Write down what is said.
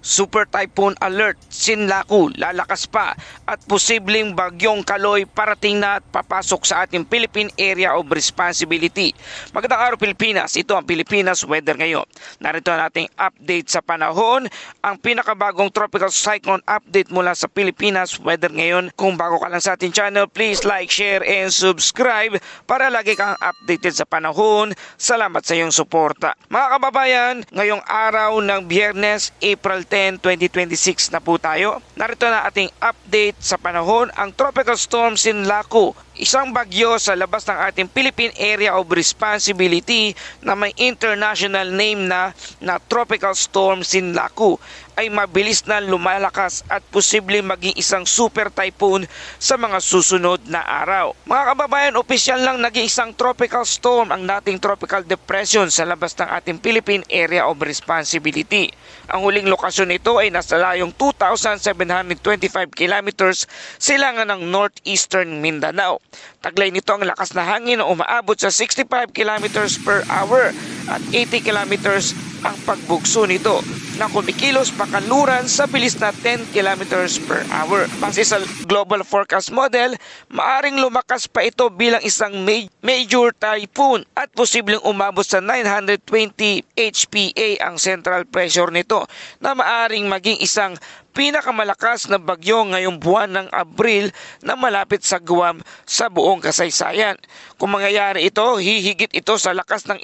Super Typhoon Alert, Sinlaku, lalakas pa at posibleng bagyong Kaloy parating na at papasok sa ating Philippine Area of Responsibility. Magandang araw Pilipinas, ito ang Pilipinas Weather ngayon. Narito ang ating update sa panahon, ang pinakabagong tropical cyclone update mula sa Pilipinas Weather ngayon. Kung bago ka lang sa ating channel, please like, share, and subscribe para lagi kang updated sa panahon. Salamat sa iyong suporta. Mga kababayan, ngayong araw ng Biyernes, April 10, 2026 na po tayo. Narito na ating update sa panahon, ang Tropical Storm Sinlaku, isang bagyo sa labas ng ating Philippine Area of Responsibility na may international name na Tropical Storm Sinlaku, ay mabilis na lumalakas at posibleng maging isang super typhoon sa mga susunod na araw. Mga kababayan, opisyal lang naging isang tropical storm ang dating tropical depression sa labas ng ating Philippine Area of Responsibility. Ang huling lokasyon nito ay nasa layong 2,725 kilometers silangan ng northeastern Mindanao. Taglay nito ang lakas na hangin na umaabot sa 65 kilometers per hour at 80 kilometers ang pagbugso nito na kumikilos pakaluran sa bilis na 10 kilometers per hour. Base sa Global Forecast Model, maaring lumakas pa ito bilang isang major typhoon at posibleng umabot sa 920 HPA ang central pressure nito na maaring maging isang pinakamalakas na bagyo ngayong buwan ng Abril na malapit sa Guam sa buong kasaysayan. Kung mangyayari ito, hihigit ito sa lakas ng